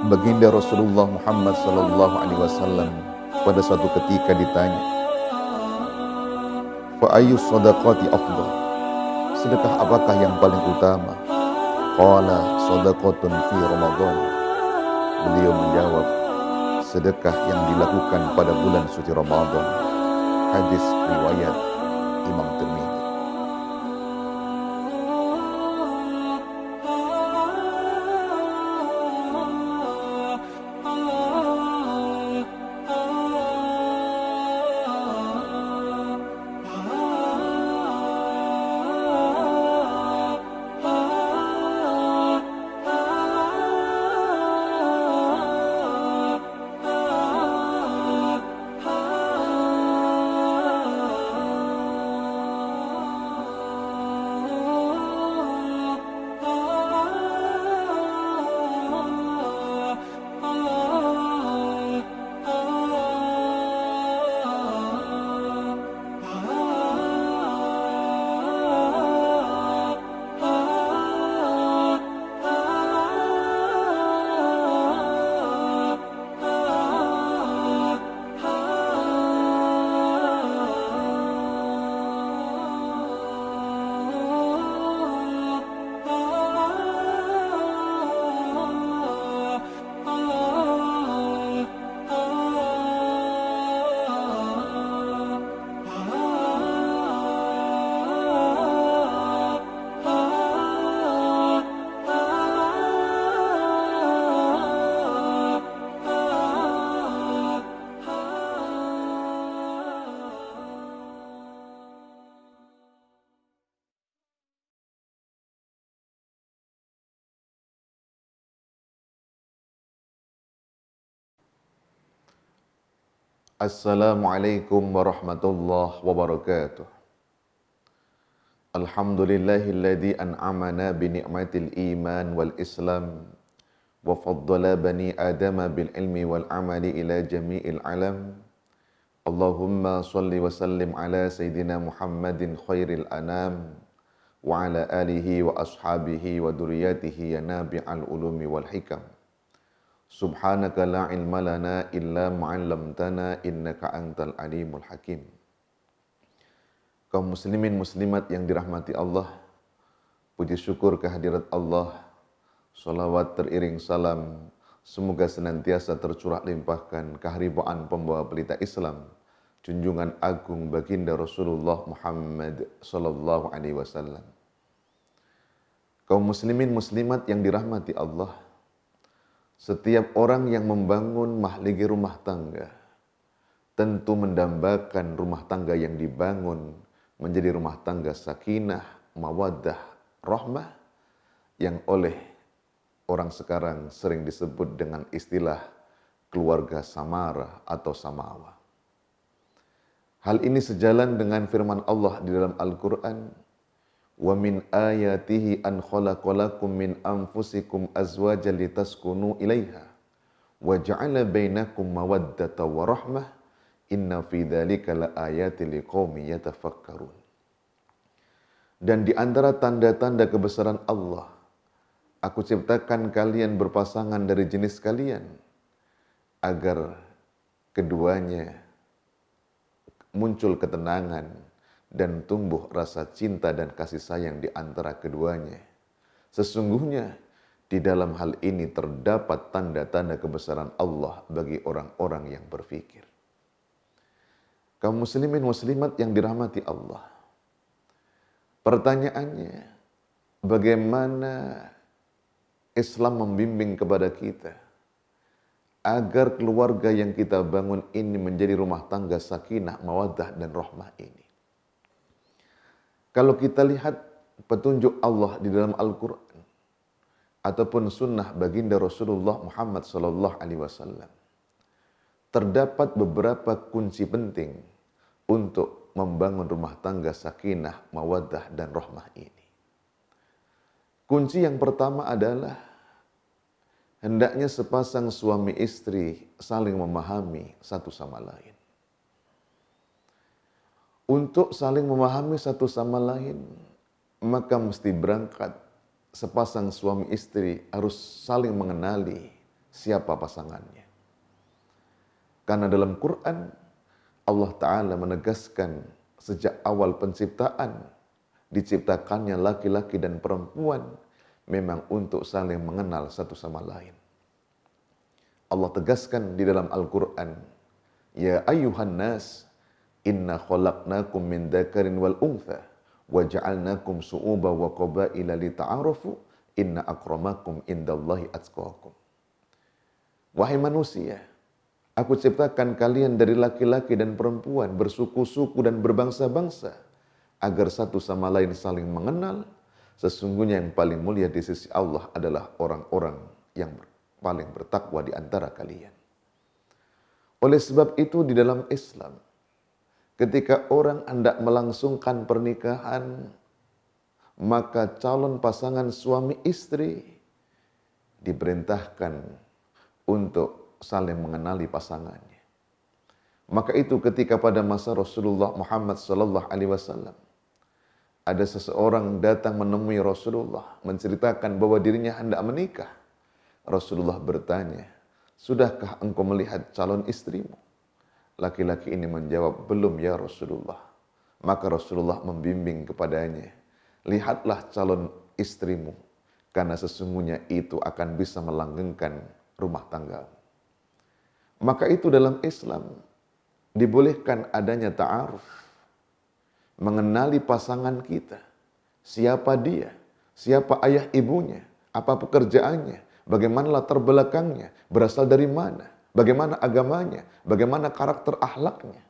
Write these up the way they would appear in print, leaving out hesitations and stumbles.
Baginda Rasulullah Muhammad sallallahu alaihi wasallam pada suatu ketika ditanya, "Fa ayyus shadaqati afdal?" Sedekah apakah yang paling utama? Qala shadaqatun fi Ramadan. Beliau menjawab, sedekah yang dilakukan pada bulan suci Ramadan. Hadis riwayat Imam Tirmidzi. Assalamualaikum warahmatullahi wabarakatuh. Alhamdulillahilladzi an'amana bi ni'matil iman wal islam wa faddala bani adama bil ilmi wal amali ila jami'il alam. Allahumma salli wa sallim ala sayyidina Muhammadin khairil anam wa ala alihi wa ashabihi wa duriyatihi ya nabi'al ulumi wal hikam. Subhanaka la ilma lana illa ma'allamtana innaka antal alimul hakim. Kaum muslimin muslimat yang dirahmati Allah, puji syukur kehadirat Allah, salawat teriring salam, semoga senantiasa tercurah limpahkan keharibaan pembawa pelita Islam, junjungan agung baginda Rasulullah Muhammad sallallahu alaihi wasallam. Kaum muslimin muslimat yang dirahmati Allah, setiap orang yang membangun mahligi rumah tangga tentu mendambakan rumah tangga yang dibangun menjadi rumah tangga sakinah, mawaddah, rahmah yang oleh orang sekarang sering disebut dengan istilah keluarga samara atau samawa. Hal ini sejalan dengan firman Allah di dalam Al-Quran, wa min ayatihi an khalaqalakum min anfusikum azwajan litaskunu ilaiha wa ja'ala bainakum mawaddata wa rahmah inna fi dzalika laayatil liqaumin yatafakkarun. Dan di antara tanda-tanda kebesaran Allah, aku ciptakan kalian berpasangan dari jenis kalian agar keduanya muncul ketenangan dan tumbuh rasa cinta dan kasih sayang di antara keduanya. Sesungguhnya di dalam hal ini terdapat tanda-tanda kebesaran Allah bagi orang-orang yang berfikir. Kaum muslimin muslimat yang dirahmati Allah, pertanyaannya, bagaimana Islam membimbing kepada kita agar keluarga yang kita bangun ini menjadi rumah tangga sakinah, mawaddah dan rahmah ini? Kalau kita lihat petunjuk Allah di dalam Al-Quran ataupun sunnah baginda Rasulullah Muhammad sallallahu alaihi wasallam, terdapat beberapa kunci penting untuk membangun rumah tangga sakinah, mawaddah dan rahmah ini. Kunci yang pertama adalah hendaknya sepasang suami istri saling memahami satu sama lain. Untuk saling memahami satu sama lain, maka mesti berangkat sepasang suami istri harus saling mengenali siapa pasangannya. Karena dalam Quran Allah Ta'ala menegaskan sejak awal penciptaan diciptakannya laki-laki dan perempuan memang untuk saling mengenal satu sama lain. Allah tegaskan di dalam Al-Quran, Ya ayyuhan nas, inna khalaqnakum min dzakarin wal untha, wa ja'alnakum su'uba wa qabaila lita'arafu, inna akramakum indallahi atqakum. Wahai manusia, aku ciptakan kalian dari laki-laki dan perempuan, bersuku-suku dan berbangsa-bangsa, agar satu sama lain saling mengenal. Sesungguhnya yang paling mulia di sisi Allah adalah orang-orang yang paling bertakwa di antara kalian. Oleh sebab itu di dalam Islam, ketika orang hendak melangsungkan pernikahan, maka calon pasangan suami istri diperintahkan untuk saling mengenali pasangannya. Maka itu ketika pada masa Rasulullah Muhammad SAW, ada seseorang datang menemui Rasulullah, menceritakan bahwa dirinya hendak menikah. Rasulullah bertanya, sudahkah engkau melihat calon istrimu? Laki-laki ini menjawab, belum ya Rasulullah. Maka Rasulullah membimbing kepadanya, lihatlah calon istrimu, karena sesungguhnya itu akan bisa melanggengkan rumah tangga. Maka itu dalam Islam dibolehkan adanya ta'aruf, mengenali pasangan kita, siapa dia, siapa ayah ibunya, apa pekerjaannya, bagaimana latar belakangnya, berasal dari mana, bagaimana agamanya, bagaimana karakter akhlaknya,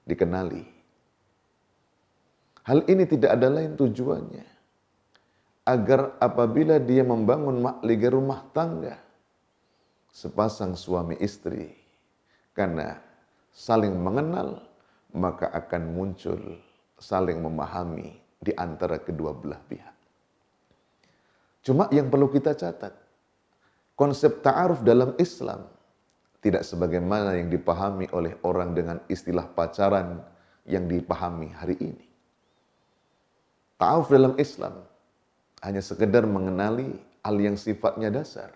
dikenali. Hal ini tidak ada lain tujuannya, agar apabila dia membangun mahligai rumah tangga, sepasang suami istri, karena saling mengenal, maka akan muncul saling memahami di antara kedua belah pihak. Cuma yang perlu kita catat, konsep ta'aruf dalam Islam tidak sebagaimana yang dipahami oleh orang dengan istilah pacaran yang dipahami hari ini. Ta'aruf dalam Islam hanya sekedar mengenali hal yang sifatnya dasar.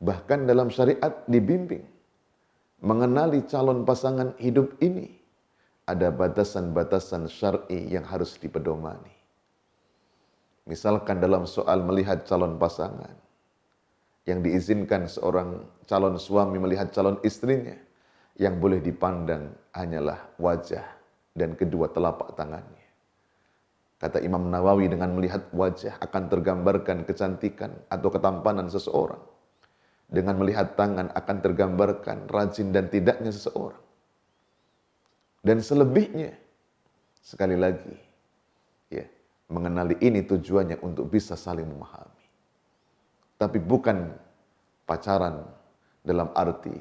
Bahkan dalam syariat dibimbing mengenali calon pasangan hidup ini, ada batasan-batasan syar'i yang harus dipedomani. Misalkan dalam soal melihat calon pasangan, yang diizinkan seorang calon suami melihat calon istrinya, yang boleh dipandang hanyalah wajah dan kedua telapak tangannya. Kata Imam Nawawi, dengan melihat wajah akan tergambarkan kecantikan atau ketampanan seseorang. Dengan melihat tangan akan tergambarkan rajin dan tidaknya seseorang. Dan selebihnya, sekali lagi, ya, mengenali ini tujuannya untuk bisa saling memahami. Tapi bukan pacaran dalam arti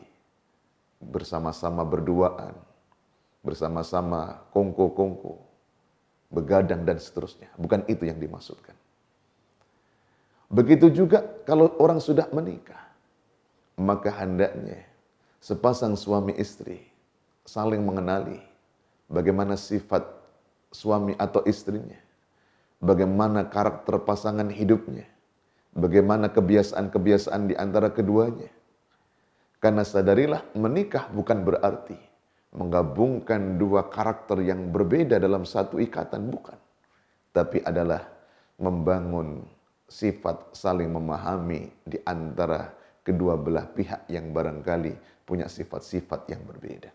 bersama-sama berduaan, bersama-sama kongko-kongko, begadang dan seterusnya. Bukan itu yang dimaksudkan. Begitu juga kalau orang sudah menikah, maka hendaknya sepasang suami istri saling mengenali bagaimana sifat suami atau istrinya, bagaimana karakter pasangan hidupnya, bagaimana kebiasaan-kebiasaan di antara keduanya. Karena sadarilah, menikah bukan berarti menggabungkan dua karakter yang berbeda dalam satu ikatan, bukan. Tapi adalah membangun sifat saling memahami di antara kedua belah pihak yang barangkali punya sifat-sifat yang berbeda.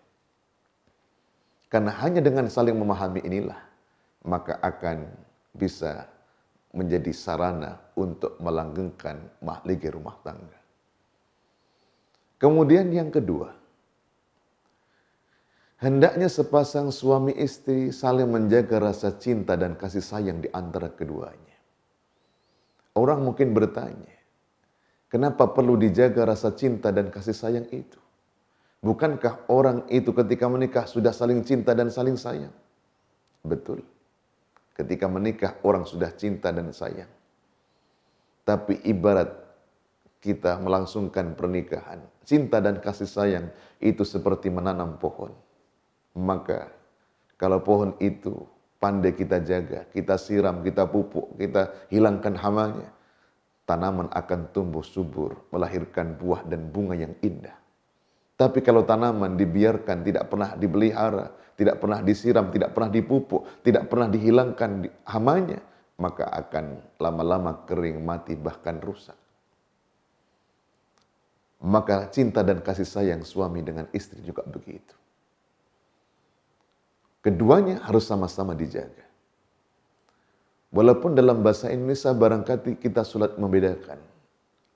Karena hanya dengan saling memahami inilah, maka akan bisa menjadi sarana untuk melanggengkan mahligai rumah tangga. Kemudian yang kedua, hendaknya sepasang suami istri saling menjaga rasa cinta dan kasih sayang di antara keduanya. Orang mungkin bertanya, kenapa perlu dijaga rasa cinta dan kasih sayang itu? Bukankah orang itu ketika menikah sudah saling cinta dan saling sayang? Betul. Ketika menikah orang sudah cinta dan sayang. Tapi ibarat kita melangsungkan pernikahan, cinta dan kasih sayang itu seperti menanam pohon. Maka kalau pohon itu pandai kita jaga, kita siram, kita pupuk, kita hilangkan hamanya, tanaman akan tumbuh subur, melahirkan buah dan bunga yang indah. Tapi kalau tanaman dibiarkan, tidak pernah dipelihara, tidak pernah disiram, tidak pernah dipupuk, tidak pernah dihilangkan hamanya, maka akan lama-lama kering, mati, bahkan rusak. Maka cinta dan kasih sayang suami dengan istri juga begitu. Keduanya harus sama-sama dijaga. Walaupun dalam bahasa Indonesia barangkali kita sulit membedakan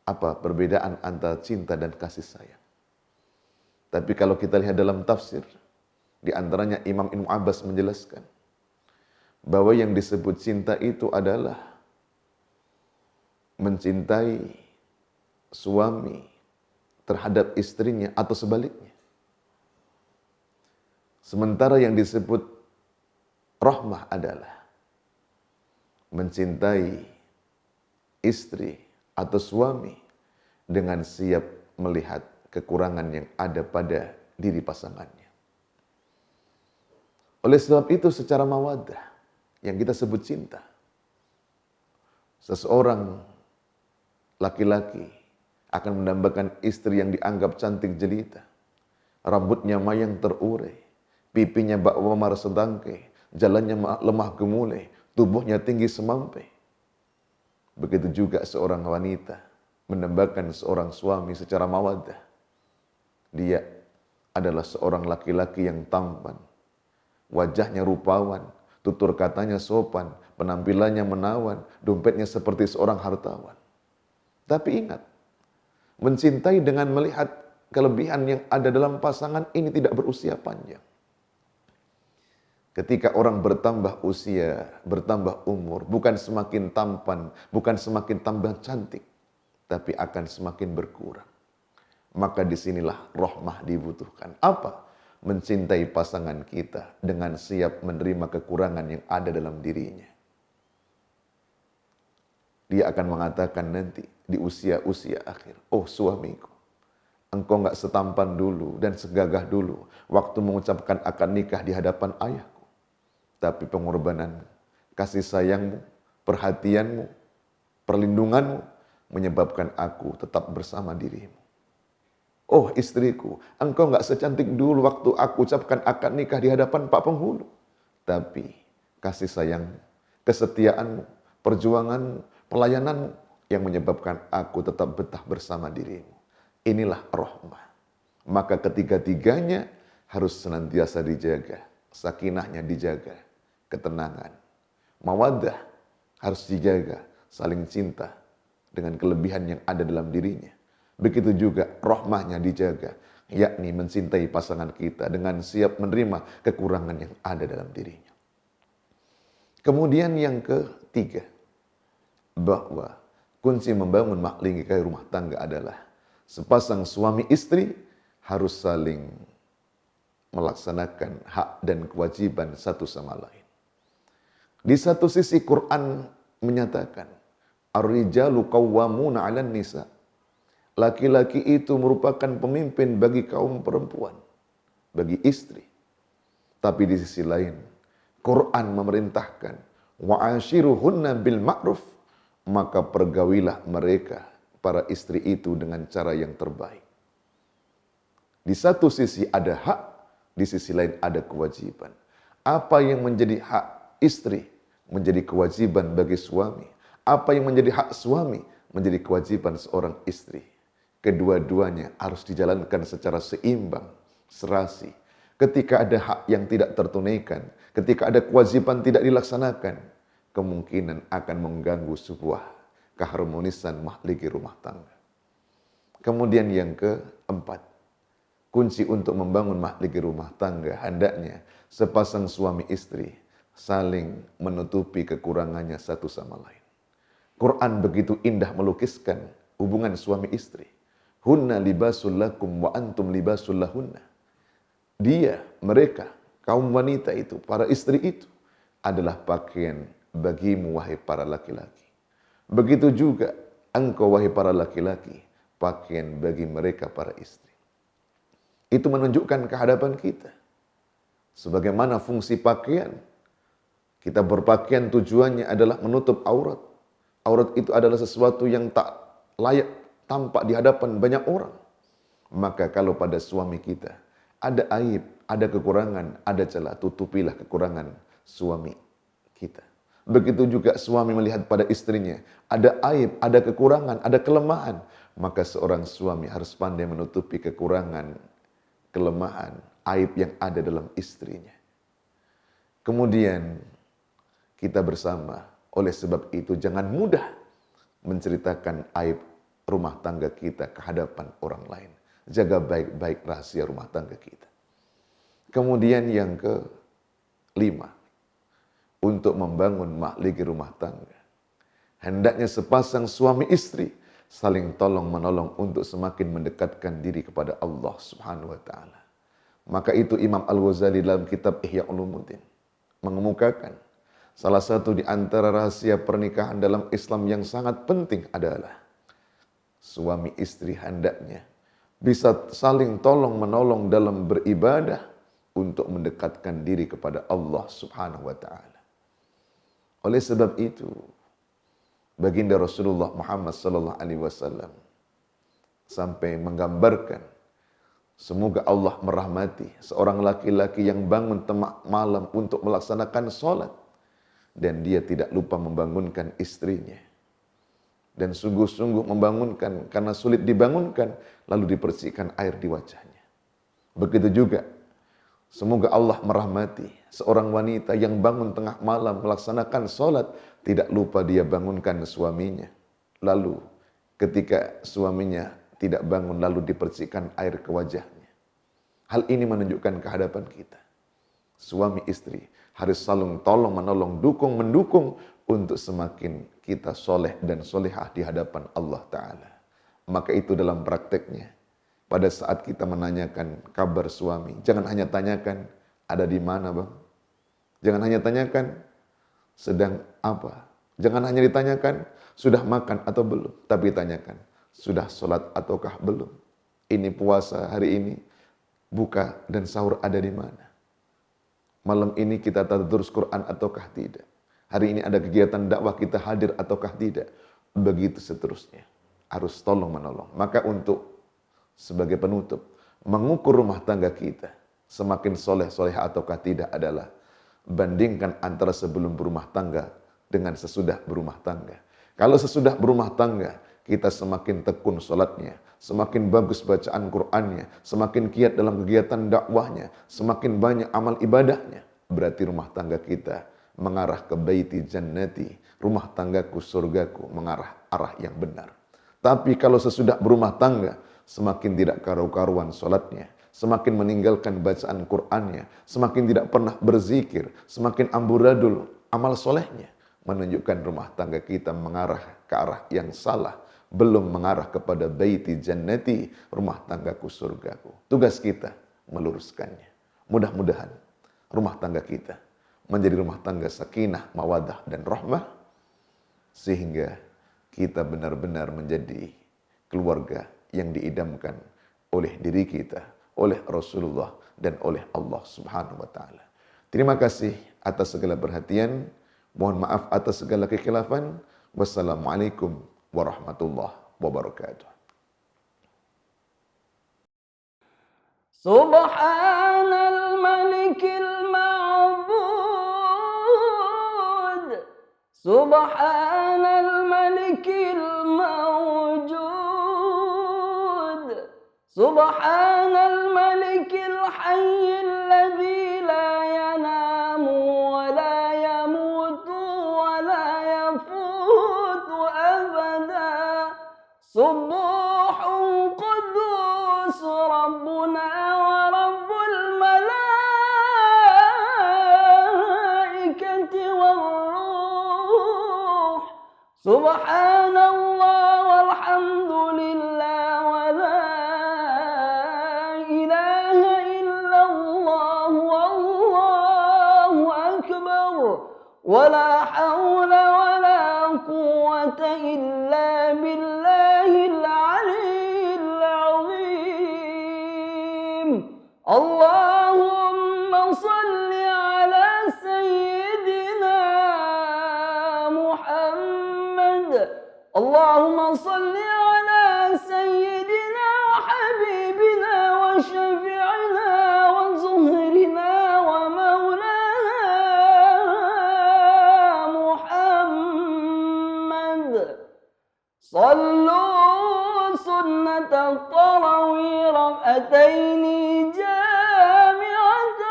apa perbedaan antara cinta dan kasih sayang. Tapi kalau kita lihat dalam tafsir, di antaranya Imam Ibnu Abbas menjelaskan bahwa yang disebut cinta itu adalah mencintai suami terhadap istrinya atau sebaliknya. Sementara yang disebut rahmah adalah mencintai istri atau suami dengan siap melihat kekurangan yang ada pada diri pasangannya. Oleh sebab itu secara mawaddah yang kita sebut cinta, seseorang laki-laki akan mendambakan istri yang dianggap cantik jelita, rambutnya mayang terurai, pipinya bak wamar sedangke, jalannya lemah gemulai, tubuhnya tinggi semampai. Begitu juga seorang wanita mendambakan seorang suami secara mawaddah. Dia adalah seorang laki-laki yang tampan, wajahnya rupawan, tutur katanya sopan, penampilannya menawan, dompetnya seperti seorang hartawan. Tapi ingat, mencintai dengan melihat kelebihan yang ada dalam pasangan ini tidak berusia panjang. Ketika orang bertambah usia, bertambah umur, bukan semakin tampan, bukan semakin tambah cantik, tapi akan semakin berkurang. Maka disinilah rahmah dibutuhkan. Apa? Mencintai pasangan kita dengan siap menerima kekurangan yang ada dalam dirinya. Dia akan mengatakan nanti di usia-usia akhir, oh suamiku, engkau gak setampan dulu dan segagah dulu waktu mengucapkan akad nikah di hadapan ayahku. Tapi pengorbananmu, kasih sayangmu, perhatianmu, perlindunganmu menyebabkan aku tetap bersama dirimu. Oh istriku, engkau gak secantik dulu waktu aku ucapkan akad nikah di hadapan Pak Penghulu. Tapi kasih sayangmu, kesetiaanmu, perjuanganmu, pelayananmu yang menyebabkan aku tetap betah bersama dirimu. Inilah rahmah. Maka ketiga-tiganya harus senantiasa dijaga. Sakinahnya dijaga, ketenangan. Mawaddah harus dijaga, saling cinta dengan kelebihan yang ada dalam dirinya. Begitu juga rahmahnya dijaga, yakni mencintai pasangan kita dengan siap menerima kekurangan yang ada dalam dirinya. Kemudian yang ketiga, bahwa kunci membangun mahlingkai rumah tangga adalah sepasang suami istri harus saling melaksanakan hak dan kewajiban satu sama lain. Di satu sisi Quran menyatakan, ar-rijalu qawwamuna 'alan nisa. Laki-laki itu merupakan pemimpin bagi kaum perempuan, bagi istri. Tapi di sisi lain, Quran memerintahkan, wa'ashiruhunna bil ma'ruf, maka pergaulilah mereka, para istri itu dengan cara yang terbaik. Di satu sisi ada hak, di sisi lain ada kewajiban. Apa yang menjadi hak istri, menjadi kewajiban bagi suami. Apa yang menjadi hak suami, menjadi kewajiban seorang istri. Kedua-duanya harus dijalankan secara seimbang, serasi. Ketika ada hak yang tidak tertunaikan, ketika ada kewajiban tidak dilaksanakan, kemungkinan akan mengganggu sebuah keharmonisan mahliki rumah tangga. Kemudian yang keempat, kunci untuk membangun mahliki rumah tangga hendaknya sepasang suami istri saling menutupi kekurangannya satu sama lain. Quran begitu indah melukiskan hubungan suami istri. Hunna libasul lakum wa antum libasul lahunna. Dia, mereka, kaum wanita itu, para istri itu adalah pakaian bagimu wahai para laki-laki. Begitu juga engkau wahai para laki-laki, pakaian bagi mereka para istri. Itu menunjukkan kehadapan kita. Sebagaimana fungsi pakaian, kita berpakaian tujuannya adalah menutup aurat. Aurat itu adalah sesuatu yang tak layak tampak di hadapan banyak orang. Maka kalau pada suami kita ada aib, ada kekurangan, ada celah, tutupilah kekurangan suami kita. Begitu juga suami melihat pada istrinya ada aib, ada kekurangan, ada kelemahan, maka seorang suami harus pandai menutupi kekurangan, kelemahan, aib yang ada dalam istrinya. Kemudian kita bersama, oleh sebab itu jangan mudah menceritakan aib rumah tangga kita ke hadapan orang lain. Jaga baik-baik rahasia rumah tangga kita. Kemudian yang kelima, untuk membangun mahligi rumah tangga, hendaknya sepasang suami istri saling tolong menolong untuk semakin mendekatkan diri kepada Allah Subhanahu wa taala. Maka itu Imam Al-Ghazali dalam kitab Ihya Ulumuddin mengemukakan salah satu di antara rahasia pernikahan dalam Islam yang sangat penting adalah suami istri hendaknya bisa saling tolong menolong dalam beribadah untuk mendekatkan diri kepada Allah Subhanahu wa taala. Oleh sebab itu, baginda Rasulullah Muhammad sallallahu alaihi wasallam sampai menggambarkan semoga Allah merahmati seorang laki-laki yang bangun tengah malam untuk melaksanakan sholat dan dia tidak lupa membangunkan istrinya. Dan sungguh-sungguh membangunkan karena sulit dibangunkan lalu dipersihkan air di wajahnya. Begitu juga semoga Allah merahmati seorang wanita yang bangun tengah malam melaksanakan sholat tidak lupa dia bangunkan suaminya. Lalu ketika suaminya tidak bangun lalu dipersihkan air ke wajahnya. Hal ini menunjukkan kehadapan kita. Suami istri harus saling tolong menolong, dukung mendukung untuk semakin kita soleh dan solehah di hadapan Allah Ta'ala. Maka itu dalam prakteknya, pada saat kita menanyakan kabar suami, jangan hanya tanyakan ada di mana bang. Jangan hanya tanyakan sedang apa. Jangan hanya ditanyakan sudah makan atau belum, tapi tanyakan sudah sholat ataukah belum? Ini puasa hari ini, buka dan sahur ada di mana? Malam ini kita tadabbur Quran ataukah tidak? Hari ini ada kegiatan dakwah kita hadir ataukah tidak? Begitu seterusnya. Harus tolong menolong. Maka untuk sebagai penutup, mengukur rumah tangga kita, semakin soleh-soleh ataukah tidak adalah bandingkan antara sebelum berumah tangga dengan sesudah berumah tangga. Kalau sesudah berumah tangga, kita semakin tekun sholatnya, semakin bagus bacaan Qur'annya, semakin giat dalam kegiatan dakwahnya, semakin banyak amal ibadahnya. Berarti rumah tangga kita mengarah ke baiti jannati, rumah tanggaku surgaku, mengarah arah yang benar. Tapi kalau sesudah berumah tangga, semakin tidak karu-karuan sholatnya, semakin meninggalkan bacaan Qur'annya, semakin tidak pernah berzikir, semakin amburadul amal solehnya, menunjukkan rumah tangga kita mengarah ke arah yang salah, belum mengarah kepada baiti jannati, rumah tanggaku surgaku. Tugas kita meluruskannya. Mudah-mudahan rumah tangga kita menjadi rumah tangga sakinah, mawadah dan rahmah, sehingga kita benar-benar menjadi keluarga yang diidamkan oleh diri kita, oleh Rasulullah dan oleh Allah Subhanahu wa taala. Terima kasih atas segala perhatian. Mohon maaf atas segala kekhilafan. Wassalamualaikum warahmatullahi wabarakatuh. Subhanal malikil ma'bud, Subhanal malikil mawjud, Subhanal malikil hayyil ladzi la yanamu wa la yamutu wa la yafutu abada. Subuhun qudus Rabbuna wa Rabbul malaikati wal ruh. Subhanallah walhamdulillah wa la ilaha illallah wallahu akbar. Wa la hawla wa la quwwata illa billahil aliyyil azim. Allahumma salli ala sayyidina Muhammad اللهم صل على سيدنا حبيبنا وشفيعنا وزهرنا ومولانا محمد. صلوا سنة الطروي ركعتين جامعة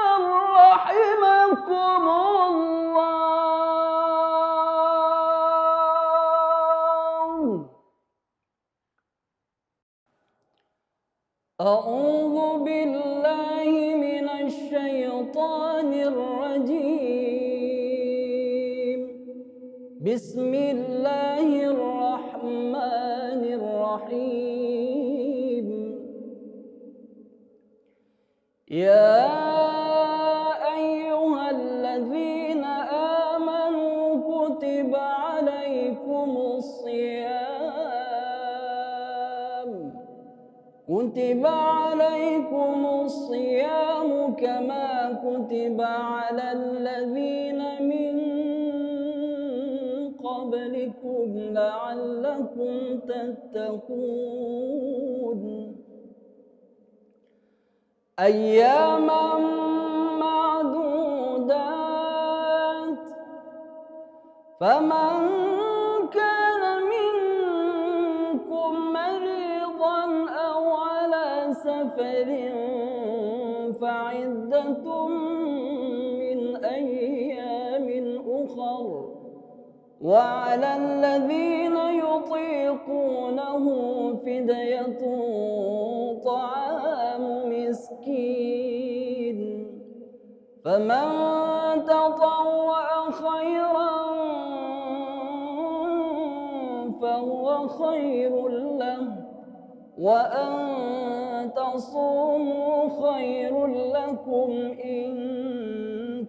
رحمكم الله. أعوذ بالله من الشيطان الرجيم. بسم الله الرحمن الرحيم. يا أيها الذين آمنوا كتب عليكم الصيام كما كتب على الذين من قبلكم لعلكم تتقون. أياما معدودات، فمن كان منكم مريضا أو على سفر فعدة من أيام أخر، وعلى الذين يطيقونه فدية طعام مسكين، فمن تطوع خيرا فهو خير له، وأن تصوموا خير لكم إن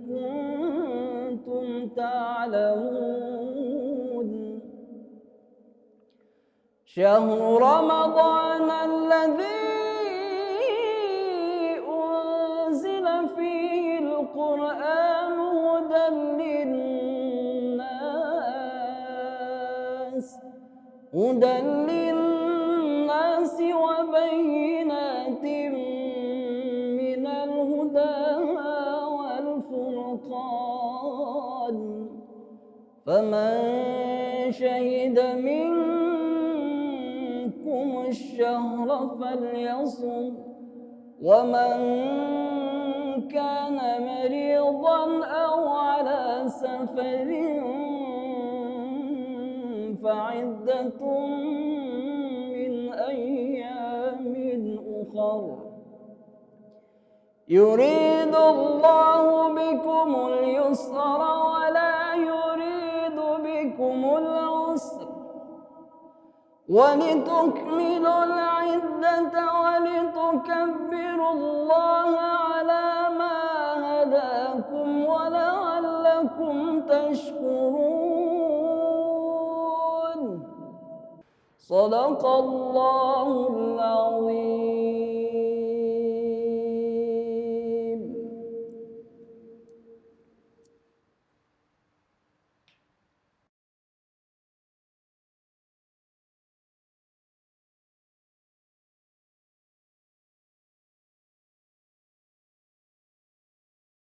كنتم تعلمون. شهر رمضان الذي أنزل فيه القرآن هدى للناس وبينات من الهدى والفرقان، فمن شهد منكم الشهر فليصم، ومن كان مريضا أو على سفر فعدة من أيام أخر. يريد الله بكم اليسر ولا يريد بكم العسر، ولتكملوا العدة ولتكبروا الله على ما هداكم ولعلكم تشكرون. صدق الله العظيم.